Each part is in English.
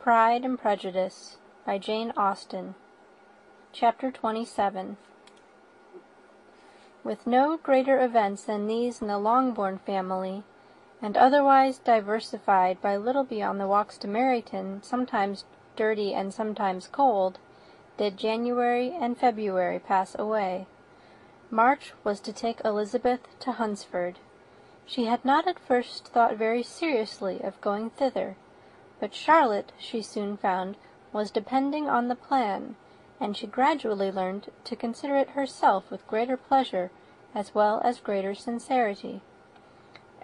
Pride and Prejudice by Jane Austen. Chapter 27. With no greater events than these in the Longbourn family, and otherwise diversified by little beyond the walks to Meryton, sometimes dirty and sometimes cold, did January and February pass away. March was to take Elizabeth to Hunsford. She had not at first thought very seriously of going thither, but Charlotte, she soon found, was depending on the plan, and she gradually learned to consider it herself with greater pleasure as well as greater sincerity.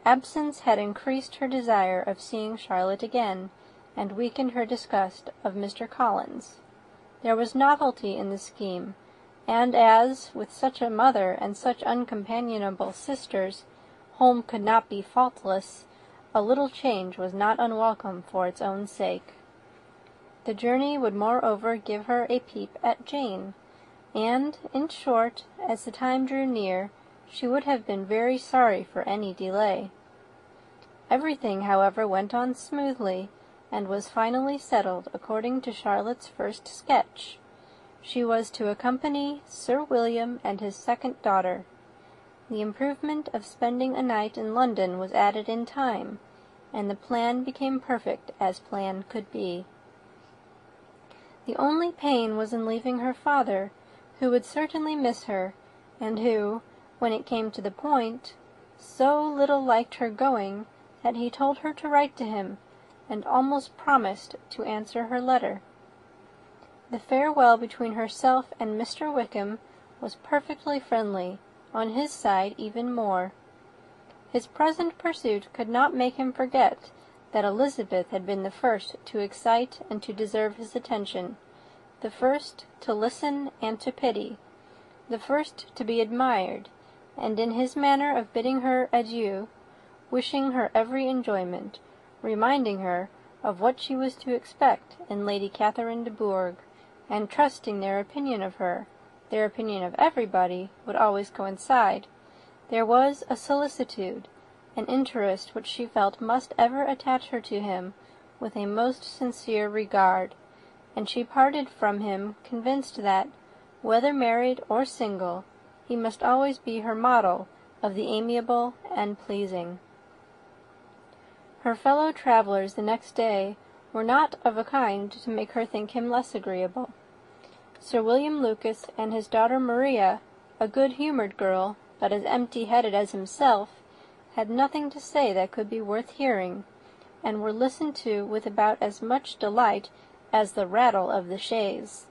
Absence had increased her desire of seeing Charlotte again, and weakened her disgust of Mr. Collins. There was novelty in the scheme, and as, with such a mother and such uncompanionable sisters, home could not be faultless, a little change was not unwelcome for its own sake. The journey would moreover give her a peep at Jane, and, in short, as the time drew near, she would have been very sorry for any delay. Everything, however, went on smoothly, and was finally settled according to Charlotte's first sketch. She was to accompany Sir William and his second daughter. The improvement of spending a night in London was added in time, and the plan became perfect as plan could be. The only pain was in leaving her father, who would certainly miss her, and who, when it came to the point, so little liked her going that he told her to write to him, and almost promised to answer her letter. The farewell between herself and Mr. Wickham was perfectly friendly, on his side even more. His present pursuit could not make him forget that Elizabeth had been the first to excite and to deserve his attention, the first to listen and to pity, the first to be admired, and in his manner of bidding her adieu, wishing her every enjoyment, reminding her of what she was to expect in Lady Catherine de Bourgh, and trusting their opinion of her, their opinion of everybody, would always coincide. There was a solicitude, an interest which she felt must ever attach her to him with a most sincere regard, and she parted from him convinced that, whether married or single, he must always be her model of the amiable and pleasing. Her fellow travellers the next day were not of a kind to make her think him less agreeable. Sir William Lucas and his daughter Maria, a good-humoured girl, but as empty-headed as himself, had nothing to say that could be worth hearing, and were listened to with about as much delight as the rattle of the chaise.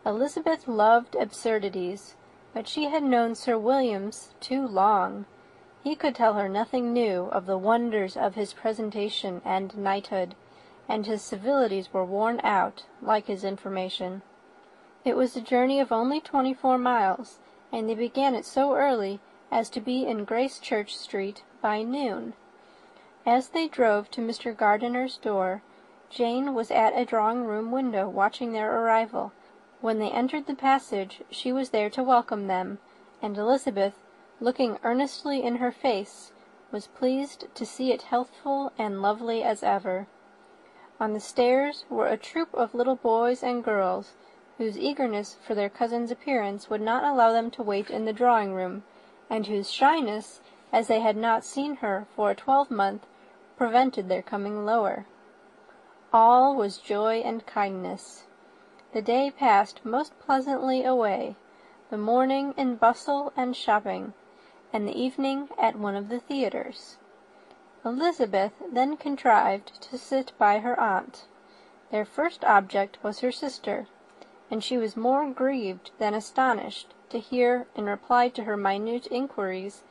Elizabeth loved absurdities, but she had known Sir William's too long. He could tell her nothing new of the wonders of his presentation and knighthood, and his civilities were worn out, like his information. It was a journey of only 24 miles, and they began it so early as to be in Gracechurch Street by noon. As they drove to Mr. Gardiner's door, Jane was at a drawing-room window watching their arrival. When they entered the passage, she was there to welcome them, and Elizabeth, looking earnestly in her face, was pleased to see it healthful and lovely as ever. On the stairs were a troop of little boys and girls, whose eagerness for their cousin's appearance would not allow them to wait in the drawing-room, and whose shyness, as they had not seen her for a 12-month, prevented their coming lower. All was joy and kindness. The day passed most pleasantly away, the morning in bustle and shopping, and the evening at one of the theatres. Elizabeth then contrived to sit by her aunt. Their first object was her sister, and she was more grieved than astonished to hear, in reply to her minute inquiries,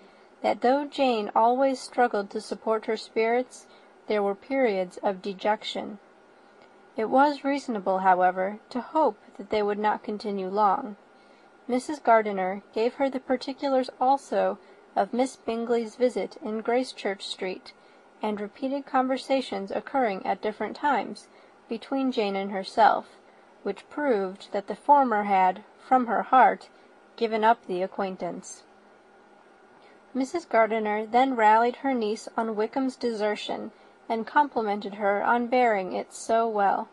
that though Jane always struggled to support her spirits, there were periods of dejection. It was reasonable, however, to hope that they would not continue long. Mrs. Gardiner gave her the particulars also of Miss Bingley's visit in Gracechurch Street, and repeated conversations occurring at different times between Jane and herself, which proved that the former had, from her heart, given up the acquaintance. Mrs. Gardiner then rallied her niece on Wickham's desertion, and complimented her on bearing it so well.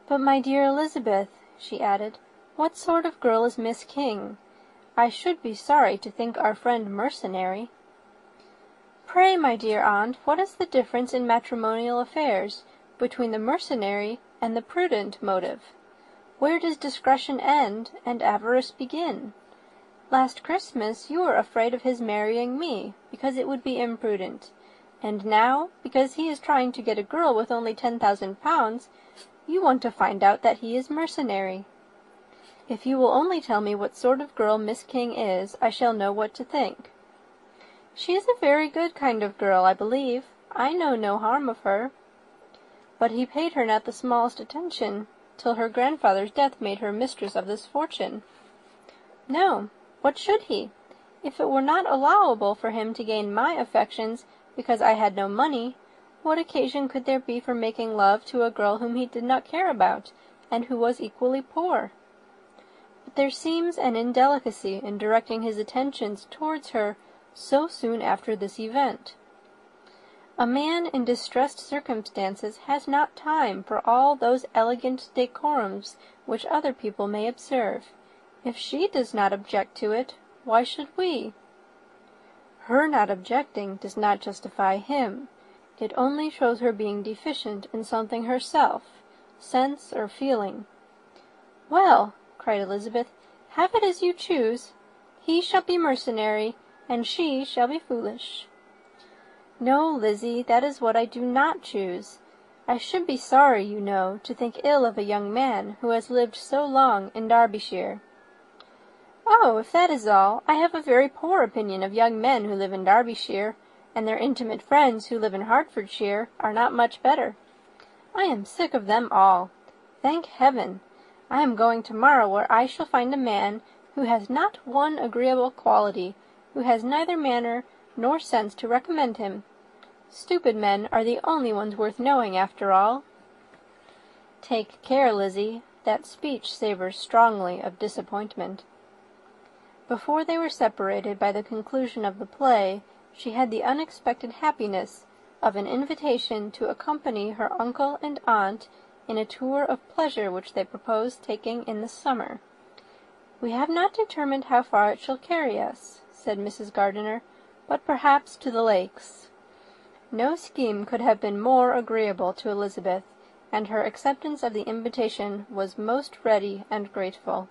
"But, my dear Elizabeth," she added, "what sort of girl is Miss King? I should be sorry to think our friend mercenary." "Pray, my dear aunt, what is the difference in matrimonial affairs between the mercenary and the prudent motive? Where does discretion end and avarice begin? Last Christmas you were afraid of his marrying me, because it would be imprudent, and now, because he is trying to get a girl with only 10,000 pounds, you want to find out that he is mercenary. If you will only tell me what sort of girl Miss King is, I shall know what to think." "She is a very good kind of girl, I believe. I know no harm of her." "But he paid her not the smallest attention, till her grandfather's death made her mistress of this fortune." "No. What should he? If it were not allowable for him to gain my affections because I had no money, what occasion could there be for making love to a girl whom he did not care about, and who was equally poor? But there seems an indelicacy in directing his attentions towards her so soon after this event. A man in distressed circumstances has not time for all those elegant decorums which other people may observe. If she does not object to it, why should we?" "Her not objecting does not justify him. It only shows her being deficient in something herself, sense or feeling." "Well," cried Elizabeth, "have it as you choose. He shall be mercenary, and she shall be foolish." "No, Lizzie, that is what I do not choose. I should be sorry, you know, to think ill of a young man who has lived so long in Derbyshire." "Oh, if that is all, I have a very poor opinion of young men who live in Derbyshire, and their intimate friends who live in Hertfordshire are not much better. I am sick of them all. Thank heaven! I am going to-morrow where I shall find a man who has not one agreeable quality, who has neither manner nor sense to recommend him. Stupid men are the only ones worth knowing, after all." "Take care, Lizzie. That speech savours strongly of disappointment." Before they were separated by the conclusion of the play, she had the unexpected happiness of an invitation to accompany her uncle and aunt in a tour of pleasure which they proposed taking in the summer. "We have not determined how far it shall carry us," said Mrs. Gardiner, "but perhaps to the lakes." No scheme could have been more agreeable to Elizabeth, and her acceptance of the invitation was most ready and grateful.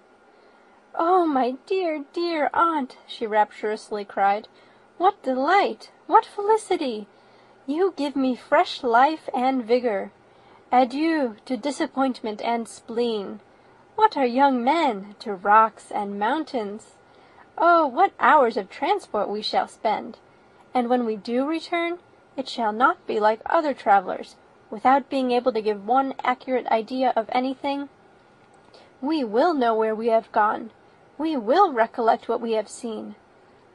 "Oh, my dear, dear aunt!" she rapturously cried. "What delight! What felicity! You give me fresh life and vigour. Adieu to disappointment and spleen. What are young men to rocks and mountains? Oh, what hours of transport we shall spend! And when we do return, it shall not be like other travellers, without being able to give one accurate idea of anything. We will know where we have gone. We will recollect what we have seen.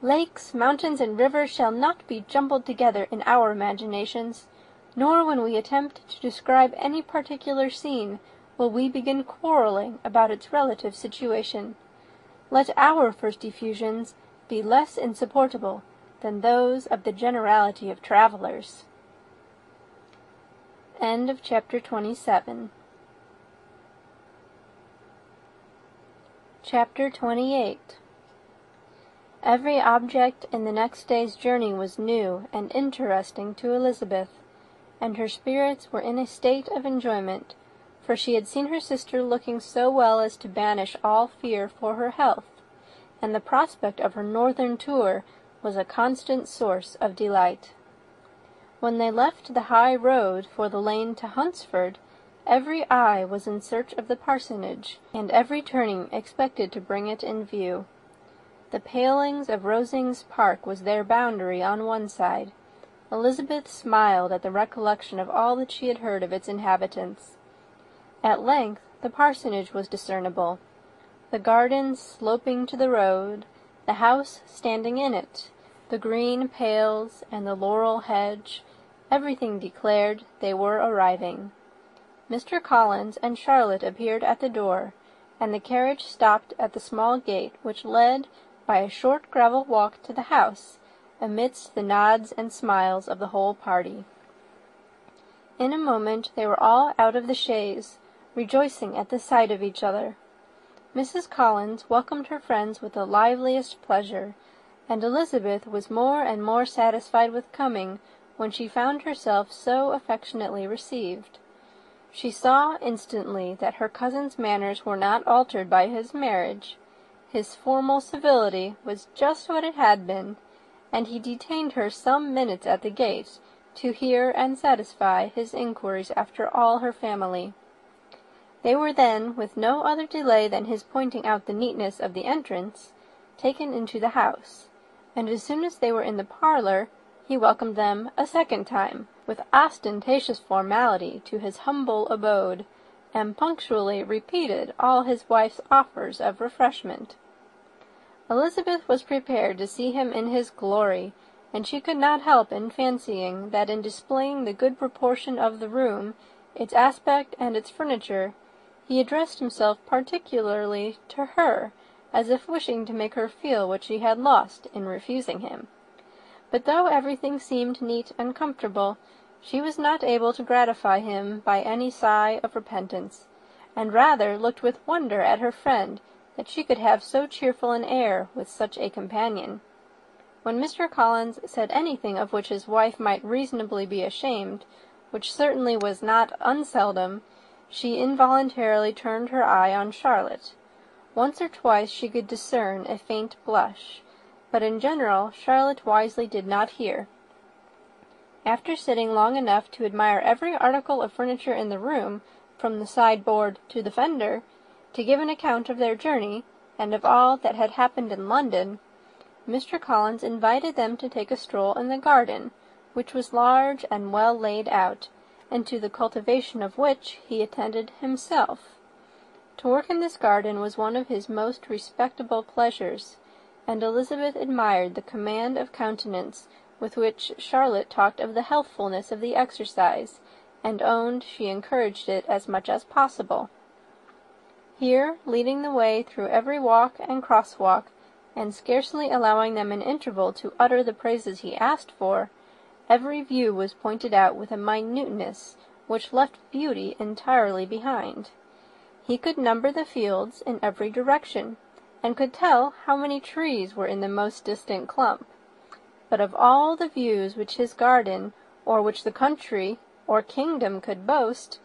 Lakes, mountains, and rivers shall not be jumbled together in our imaginations, nor when we attempt to describe any particular scene will we begin quarrelling about its relative situation. Let our first effusions be less insupportable than those of the generality of travellers." End of chapter 27. Chapter 28. Every object in the next day's journey was new and interesting to Elizabeth, and her spirits were in a state of enjoyment, for she had seen her sister looking so well as to banish all fear for her health, and the prospect of her northern tour was a constant source of delight. When they left the high road for the lane to Hunsford, every eye was in search of the parsonage, and every turning expected to bring it in view. The palings of Rosings Park was their boundary on one side. Elizabeth smiled at the recollection of all that she had heard of its inhabitants. At length the parsonage was discernible, the garden sloping to the road, the house standing in it, the green pales and the laurel hedge, everything declared they were arriving. Mr. Collins and Charlotte appeared at the door, and the carriage stopped at the small gate which led by a short gravel walk to the house, amidst the nods and smiles of the whole party. In a moment they were all out of the chaise, rejoicing at the sight of each other. Mrs. Collins welcomed her friends with the liveliest pleasure, and Elizabeth was more and more satisfied with coming when she found herself so affectionately received. She saw instantly that her cousin's manners were not altered by his marriage. His formal civility was just what it had been, and he detained her some minutes at the gate to hear and satisfy his inquiries after all her family. They were then, with no other delay than his pointing out the neatness of the entrance, taken into the house, and as soon as they were in the parlour, he welcomed them a second time, with ostentatious formality, to his humble abode, and punctually repeated all his wife's offers of refreshment. Elizabeth was prepared to see him in his glory, and she could not help in fancying that in displaying the good proportion of the room, its aspect and its furniture, he addressed himself particularly to her, as if wishing to make her feel what she had lost in refusing him. But though everything seemed neat and comfortable, she was not able to gratify him by any sigh of repentance, and rather looked with wonder at her friend that she could have so cheerful an air with such a companion. When Mr. Collins said anything of which his wife might reasonably be ashamed, which certainly was not unseldom, she involuntarily turned her eye on Charlotte. Once or twice she could discern a faint blush, but in general Charlotte wisely did not hear. After sitting long enough to admire every article of furniture in the room, from the sideboard to the fender, to give an account of their journey, and of all that had happened in London, Mr. Collins invited them to take a stroll in the garden, which was large and well laid out, and to the cultivation of which he attended himself. To work in this garden was one of his most respectable pleasures, and Elizabeth admired the command of countenance with which Charlotte talked of the healthfulness of the exercise, and owned she encouraged it as much as possible. Here, leading the way through every walk and crosswalk, and scarcely allowing them an interval to utter the praises he asked for, every view was pointed out with a minuteness which left beauty entirely behind. He could number the fields in every direction, and could tell how many trees were in the most distant clump. But of all the views which his garden, or which the country, or kingdom could boast,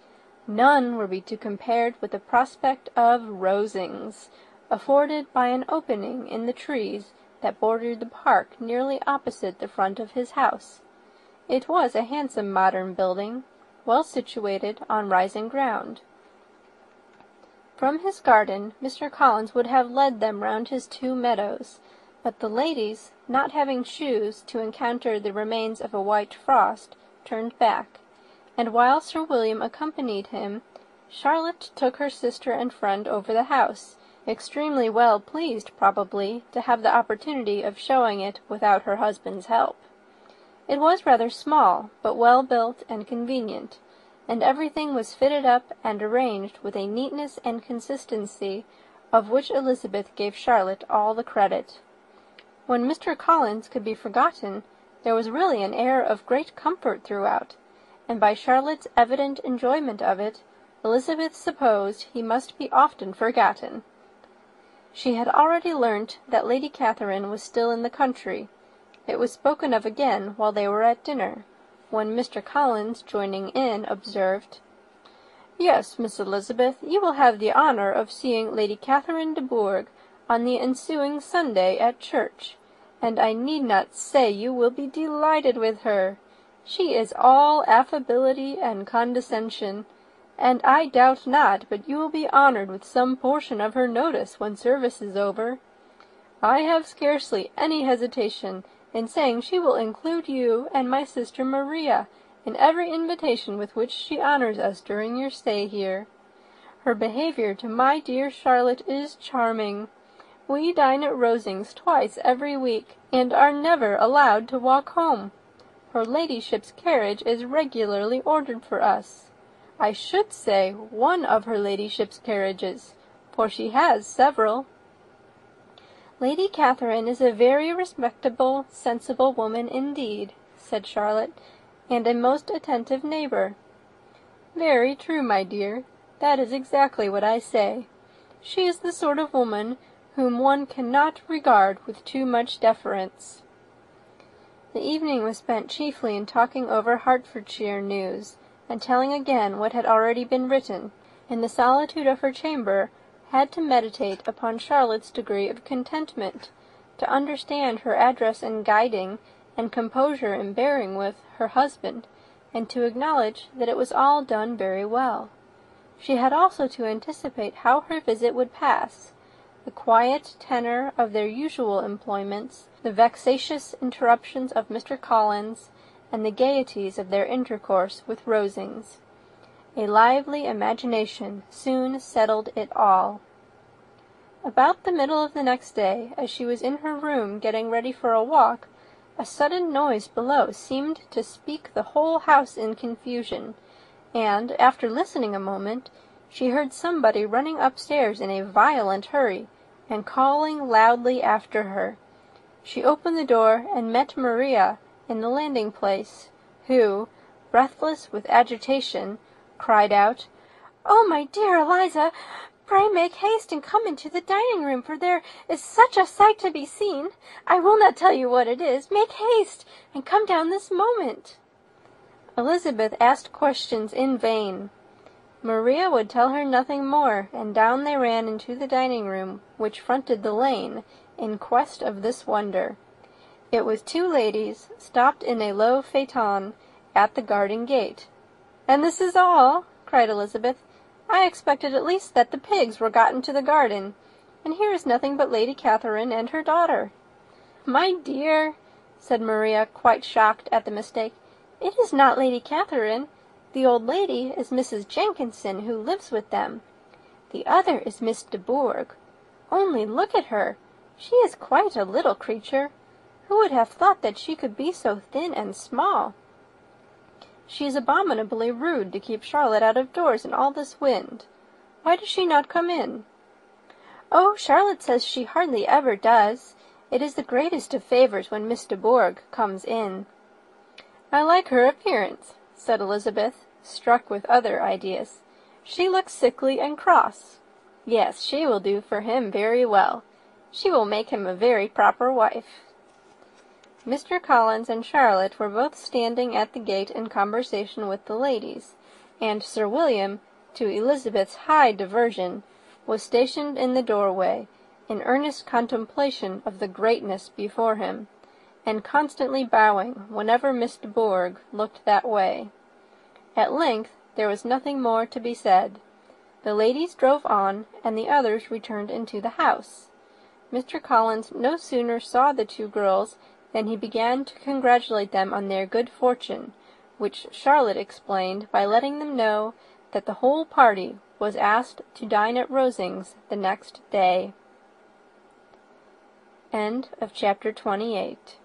none were to be compared with the prospect of Rosings, afforded by an opening in the trees that bordered the park nearly opposite the front of his house. It was a handsome modern building, well situated on rising ground. From his garden Mr. Collins would have led them round his 2 meadows, but the ladies, not having shoes to encounter the remains of a white frost, turned back, and while Sir William accompanied him, Charlotte took her sister and friend over the house, extremely well pleased, probably, to have the opportunity of showing it without her husband's help. It was rather small, but well built and convenient, and everything was fitted up and arranged with a neatness and consistency of which Elizabeth gave Charlotte all the credit. When Mr. Collins could be forgotten, there was really an air of great comfort throughout, and by Charlotte's evident enjoyment of it, Elizabeth supposed he must be often forgotten. She had already learnt that Lady Catherine was still in the country. It was spoken of again while they were at dinner, when Mr. Collins, joining in, observed, "Yes, Miss Elizabeth, you will have the honour of seeing Lady Catherine de Bourgh on the ensuing Sunday at church, and I need not say you will be delighted with her. She is all affability and condescension, and I doubt not but you will be honoured with some portion of her notice when service is over. I have scarcely any hesitation in saying she will include you and my sister Maria in every invitation with which she honours us during your stay here. Her behaviour to my dear Charlotte is charming. We dine at Rosings twice every week, and are never allowed to walk home. Her ladyship's carriage is regularly ordered for us. I should say one of her ladyship's carriages, for she has several." "Lady Catherine is a very respectable, sensible woman indeed," said Charlotte, "and a most attentive neighbour. "Very true, my dear. That is exactly what I say. She is the sort of woman whom one cannot regard with too much deference." The evening was spent chiefly in talking over Hertfordshire news, and telling again what had already been written. In the solitude of her chamber, had to meditate upon Charlotte's degree of contentment, to understand her address in guiding, and composure in bearing with, her husband, and to acknowledge that it was all done very well. She had also to anticipate how her visit would pass, the quiet tenor of their usual employments, the vexatious interruptions of Mr. Collins, and the gaieties of their intercourse with Rosings. A lively imagination soon settled it all. About the middle of the next day, as she was in her room getting ready for a walk, a sudden noise below seemed to speak the whole house in confusion, and, after listening a moment, she heard somebody running upstairs in a violent hurry, and calling loudly after her. She opened the door, and met Maria in the landing-place, who, breathless with agitation, cried out, "Oh, my dear Eliza, pray make haste and come into the dining-room, for there is such a sight to be seen. I will not tell you what it is. Make haste, and come down this moment." Elizabeth asked questions in vain. Maria would tell her nothing more, and down they ran into the dining-room, which fronted the lane, in quest of this wonder. It was two ladies, stopped in a low phaeton, at the garden gate. "And this is all?" cried Elizabeth. "I expected at least that the pigs were got into the garden, and here is nothing but Lady Catherine and her daughter." "My dear," said Maria, quite shocked at the mistake, "it is not Lady Catherine. The old lady is Mrs. Jenkinson, who lives with them. The other is Miss de Bourgh. Only look at her. She is quite a little creature. Who would have thought that she could be so thin and small? She is abominably rude to keep Charlotte out of doors in all this wind. Why does she not come in?" "Oh, Charlotte says she hardly ever does. It is the greatest of favours when Miss de Bourgh comes in." "I like her appearance," said Elizabeth, struck with other ideas. "She looks sickly and cross. Yes, she will do for him very well. She will make him a very proper wife." Mr. Collins and Charlotte were both standing at the gate in conversation with the ladies, and Sir William, to Elizabeth's high diversion, was stationed in the doorway, in earnest contemplation of the greatness before him, and constantly bowing whenever Miss de Bourgh looked that way. At length there was nothing more to be said. The ladies drove on, and the others returned into the house. Mr. Collins no sooner saw the two girls than he began to congratulate them on their good fortune, which Charlotte explained by letting them know that the whole party was asked to dine at Rosings the next day. End of chapter 28.